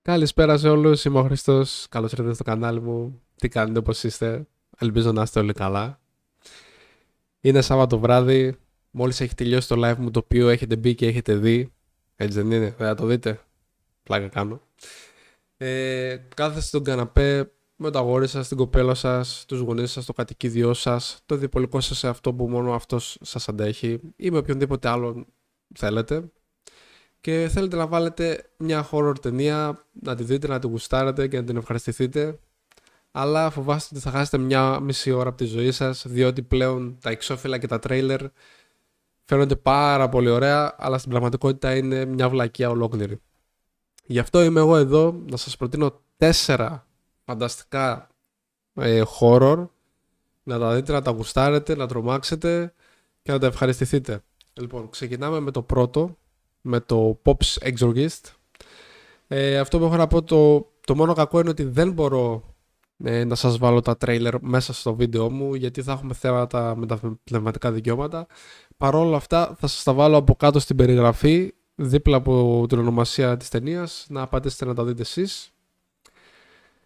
Καλησπέρα σε όλους, είμαι ο Χριστός. Καλώς ήρθατε στο κανάλι μου. Τι κάνετε, πώς είστε? Ελπίζω να είστε όλοι καλά. Είναι Σάββατο βράδυ. Μόλις έχει τελειώσει το live μου το οποίο έχετε μπει και έχετε δει. Έτσι δεν είναι? Δεν θα το δείτε? Πλάκα κάνω. Κάθεστε στον καναπέ με το αγόρι σας, την κοπέλα σας, τους γονείς σας, το κατοικίδιό σας, το διπολικό σας αυτό που μόνο αυτός σας αντέχει ή με οποιονδήποτε άλλον θέλετε. Και θέλετε να βάλετε μια horror ταινία, να τη δείτε, να τη γουστάρετε και να την ευχαριστηθείτε, αλλά φοβάστε ότι θα χάσετε μια μισή ώρα από τη ζωή σας, διότι πλέον τα εξώφυλλα και τα τρέιλερ φαίνονται πάρα πολύ ωραία, αλλά στην πραγματικότητα είναι μια βλακεία ολόκληρη. Γι' αυτό είμαι εγώ εδώ να σας προτείνω 4 φανταστικά horror, να τα δείτε, να τα γουστάρετε, να τρομάξετε και να τα ευχαριστηθείτε. Λοιπόν, ξεκινάμε με το πρώτο, με το Pops Exorcist. Αυτό που έχω να πω, το μόνο κακό είναι ότι δεν μπορώ να σας βάλω τα τρέιλερ μέσα στο βίντεο μου, γιατί θα έχουμε θέματα με τα πνευματικά δικαιώματα. Παρ' όλα αυτά θα σας τα βάλω από κάτω στην περιγραφή, δίπλα από την ονομασία της ταινίας, να πατήσετε να τα δείτε εσείς.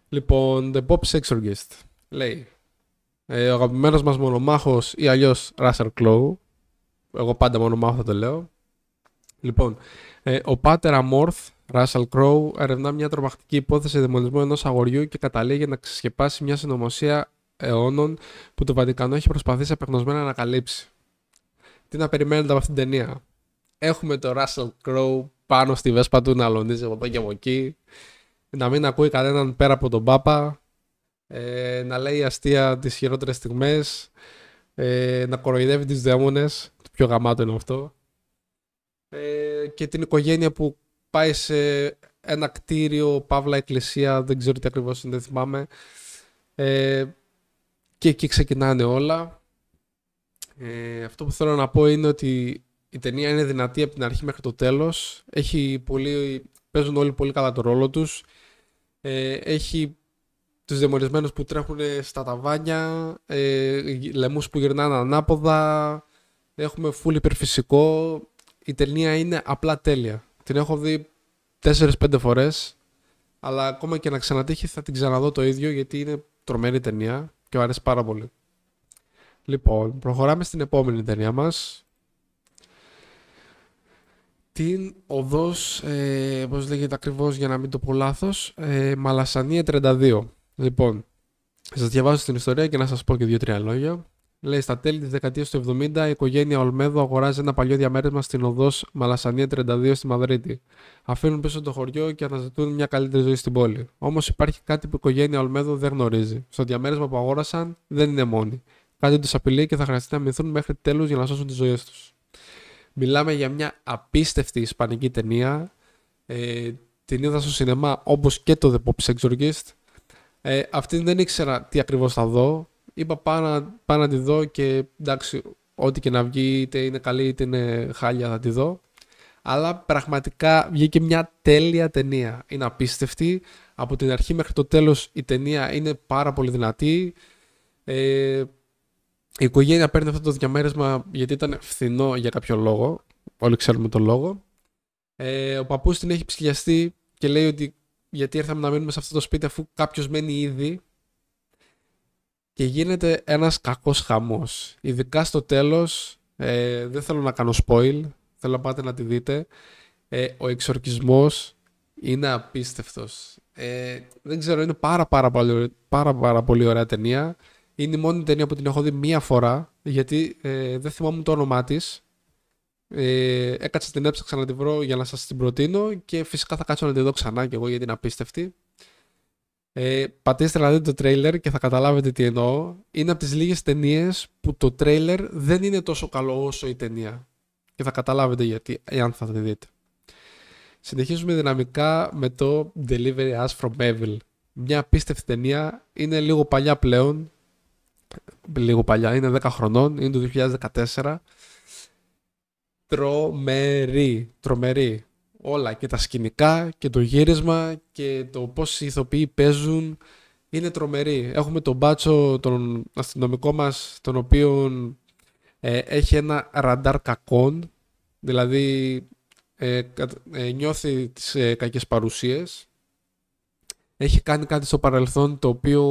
Λοιπόν, The Pops Exorcist λέει ο αγαπημένος μας μονομάχος ή αλλιώς Russell Crowe, εγώ πάντα μονομάχο θα το λέω. Λοιπόν, ο Πάτερ Αμόρθ, Russell Crowe, ερευνά μια τρομακτική υπόθεση δαιμονισμού ενός αγοριού και καταλήγει να ξεσκεπάσει μια συνωμοσία αιώνων που το Βατικανό έχει προσπαθήσει απεγνωσμένα να ανακαλύψει. Τι να περιμένετε από αυτήν την ταινία? Έχουμε το Russell Crowe πάνω στη βέσπα του να αλωνίζει από εδώ και από εκεί, να μην ακούει κανέναν πέρα από τον Πάπα, να λέει αστεία τις χειρότερες στιγμές, να κοροϊδεύει τις δαίμονες, το πιο γαμάτο είναι αυτό. Και την οικογένεια που πάει σε ένα κτίριο, παύλα εκκλησία, δεν ξέρω τι ακριβώς είναι, δεν θυμάμαι. Και εκεί ξεκινάνε όλα. Αυτό που θέλω να πω είναι ότι η ταινία είναι δυνατή από την αρχή μέχρι το τέλος. Παίζουν όλοι πολύ καλά το ρόλο τους. Έχει τους δαιμονισμένους που τρέχουν στα ταβάνια, λαιμούς που γυρνάνε ανάποδα. Έχουμε full υπερφυσικό. Η ταινία είναι απλά τέλεια. Την έχω δει 4-5 φορές, αλλά ακόμα και να ξανατύχει θα την ξαναδώ το ίδιο, γιατί είναι τρομερή ταινία και μου αρέσει πάρα πολύ. Λοιπόν, προχωράμε στην επόμενη ταινία μας. Την οδός, πώς λέγεται ακριβώς για να μην το πω λάθος, Μαλασανία 32. Λοιπόν, θα σας διαβάσω την ιστορία και να σας πω και 2-3 λόγια. Λέει, στα τέλη της δεκαετίας του 70, η οικογένεια Ολμέδο αγοράζει ένα παλιό διαμέρισμα στην οδός Μαλασανία 32 στη Μαδρίτη. Αφήνουν πίσω το χωριό και αναζητούν μια καλύτερη ζωή στην πόλη. Όμως υπάρχει κάτι που η οικογένεια Ολμέδο δεν γνωρίζει. Στο διαμέρισμα που αγόρασαν δεν είναι μόνοι. Κάτι τους απειλεί και θα χρειαστεί να μηνθούν μέχρι τέλους για να σώσουν τις ζωές τους. Μιλάμε για μια απίστευτη ισπανική ταινία. Την είδα στο σινεμά όπως και το The Pops Exorcist. Αυτή δεν ήξερα τι ακριβώς θα δω. Είπα πάω να τη δω και εντάξει, ό,τι και να βγει, είτε είναι καλή είτε είναι χάλια, θα τη δω. Αλλά πραγματικά βγήκε μια τέλεια ταινία. Είναι απίστευτη. Από την αρχή μέχρι το τέλος η ταινία είναι πάρα πολύ δυνατή. Η οικογένεια παίρνει αυτό το διαμέρισμα γιατί ήταν φθηνό για κάποιο λόγο. Όλοι ξέρουμε τον λόγο. Ο παππούς την έχει ψηλιαστεί και λέει ότι γιατί ήρθαμε να μείνουμε σε αυτό το σπίτι αφού κάποιος μένει ήδη. Και γίνεται ένας κακός χαμός. Ειδικά στο τέλος, δεν θέλω να κάνω spoil, θέλω να πάτε να τη δείτε. Ο εξορκισμός είναι απίστευτος. Δεν ξέρω, είναι πάρα πολύ ωραία ταινία. Είναι η μόνη ταινία που την έχω δει μία φορά, γιατί δεν θυμάμαι το όνομά της. Έκατσα την έψαξα να τη βρω για να σας την προτείνω και φυσικά θα κάτσω να τη δω ξανά κι εγώ γιατί είναι απίστευτη. Πατήστε να δείτε το τρέιλερ και θα καταλάβετε τι εννοώ. Είναι από τις λίγες ταινίες που το τρέιλερ δεν είναι τόσο καλό όσο η ταινία. Και θα καταλάβετε γιατί, εάν θα τη δείτε. Συνεχίζουμε δυναμικά με το Delivery Us from Evil. Μια απίστευτη ταινία. Είναι λίγο παλιά πλέον. Λίγο παλιά, είναι 10 χρονών. Είναι το 2014. Τρομερή. Όλα, και τα σκηνικά και το γύρισμα και το πώς οι ηθοποιοί παίζουν είναι τρομεροί. Έχουμε τον μπάτσο, τον αστυνομικό μας, τον οποίο έχει ένα ραντάρ κακών, δηλαδή νιώθει τις κακές παρουσίες έχει κάνει κάτι στο παρελθόν το οποίο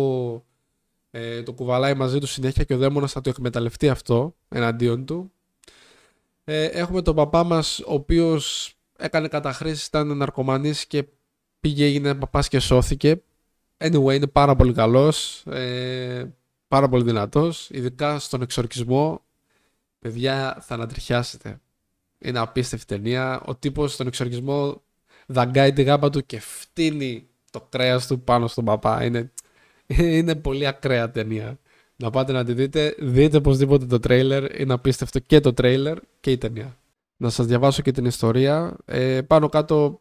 το κουβαλάει μαζί του συνέχεια και ο δαίμονας θα το εκμεταλλευτεί αυτό εναντίον του. Έχουμε τον παπά μας, ο οποίος έκανε καταχρήσεις, ήταν ναρκωμανής και πήγε, έγινε παπάς και σώθηκε. Anyway, είναι πάρα πολύ καλός, πάρα πολύ δυνατός, ειδικά στον εξορκισμό. Παιδιά, θα ανατριχιάσετε. Είναι απίστευτη ταινία. Ο τύπος στον εξορκισμό δαγκάει τη γάμπα του και φτύνει το κρέας του πάνω στον παπά. Είναι πολύ ακραία ταινία. Να πάτε να τη δείτε. Δείτε οπωσδήποτε το τρέιλερ. Είναι απίστευτο και το τρέιλερ και η ταινία. Να σας διαβάσω και την ιστορία. Πάνω κάτω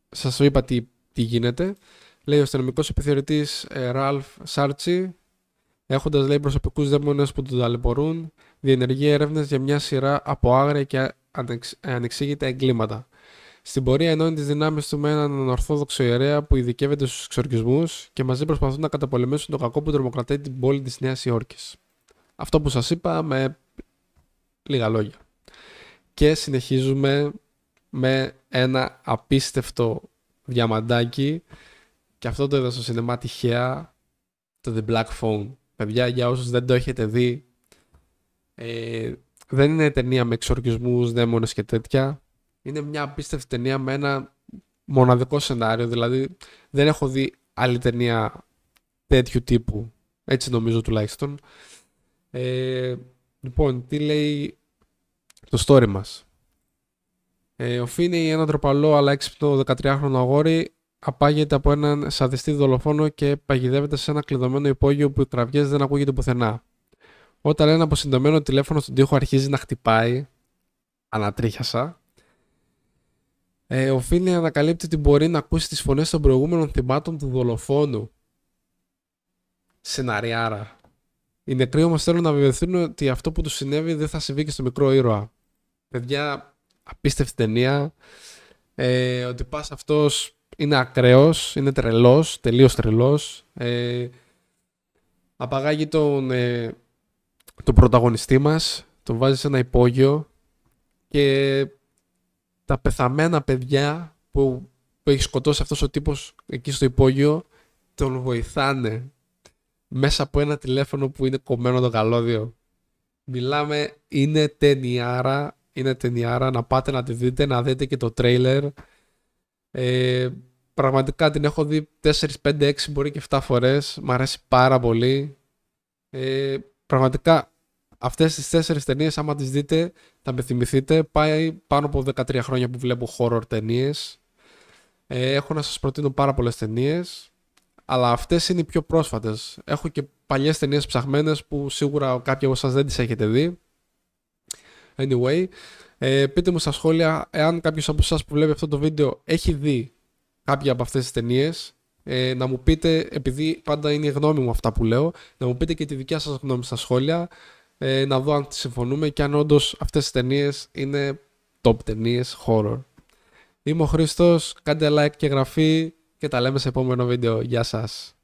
σας το είπα τι γίνεται. Λέει ο αστυνομικός επιθεωρητής Ραλφ Σάρτσι, έχοντας λέει προσωπικούς δαίμονες που τον ταλαιπωρούν, διενεργεί έρευνες για μια σειρά από άγρια και ανεξήγητα εγκλήματα. Στην πορεία ενώνει τις δυνάμεις του με έναν ανορθόδοξο ιερέα που ειδικεύεται στους εξορκισμούς και μαζί προσπαθούν να καταπολεμήσουν το κακό που τρομοκρατεί την πόλη της Νέας Υόρκης. Αυτό που σας είπα με λίγα λόγια. Και συνεχίζουμε με ένα απίστευτο διαμαντάκι, και αυτό το είδα στο σινεμά τυχαία, το The Black Phone. Παιδιά, για όσους δεν το έχετε δει, δεν είναι ταινία με εξορκισμούς, δαίμονες και τέτοια. Είναι μια απίστευτη ταινία με ένα μοναδικό σενάριο. Δηλαδή δεν έχω δει άλλη ταινία τέτοιου τύπου. Έτσι νομίζω τουλάχιστον. Λοιπόν, τι λέει το story μας. Ο Φίνεϊ, ένα ντροπαλό αλλά έξυπνο 13χρονο αγόρι, απάγεται από έναν σαδιστή δολοφόνο και παγιδεύεται σε ένα κλειδωμένο υπόγειο που οι κραυγές δεν ακούγεται πουθενά. Όταν ένα αποσυνδεμένο τηλέφωνο στον τοίχο αρχίζει να χτυπάει, ανατρίχιασα. Ο Φίνεϊ ανακαλύπτει ότι μπορεί να ακούσει τις φωνές των προηγούμενων θυμάτων του δολοφόνου. Σεναριάρα. Οι νεκροί όμως θέλουν να βεβαιωθούν ότι αυτό που του συνέβη δεν θα συμβεί και στο μικρό ήρωα. Παιδιά, απίστευτη ταινία. Ο τυπάς αυτός είναι ακραίος, είναι τρελός, τελείως τρελός. Απαγάγει τον πρωταγωνιστή μας, τον βάζει σε ένα υπόγειο και τα πεθαμένα παιδιά που έχει σκοτώσει αυτός ο τύπος εκεί στο υπόγειο τον βοηθάνε μέσα από ένα τηλέφωνο που είναι κομμένο το καλώδιο. Μιλάμε, είναι ταινιάρα, να πάτε να τη δείτε, να δείτε και το τρέιλερ. Πραγματικά την έχω δει 4, 5, 6 μπορεί και 7 φορές, μ' αρέσει πάρα πολύ. Πραγματικά αυτές τις 4 ταινίες, άμα τις δείτε, θα με θυμηθείτε. Πάει πάνω από 13 χρόνια που βλέπω horror ταινίες. Έχω να σας προτείνω πάρα πολλές ταινίες, αλλά αυτές είναι οι πιο πρόσφατες. Έχω και παλιές ταινίες ψαχμένες που σίγουρα κάποιοι από εσάς δεν τις έχετε δει. Anyway, πείτε μου στα σχόλια εάν κάποιος από εσάς που βλέπει αυτό το βίντεο έχει δει κάποια από αυτές τις ταινίες. Να μου πείτε, επειδή πάντα είναι η γνώμη μου αυτά που λέω, να μου πείτε και τη δικιά σας γνώμη στα σχόλια, να δω αν συμφωνούμε και αν όντως αυτές τις ταινίες είναι top ταινίες horror. Είμαι ο Χρήστος, κάντε like και εγγραφή και τα λέμε σε επόμενο βίντεο. Γεια σας.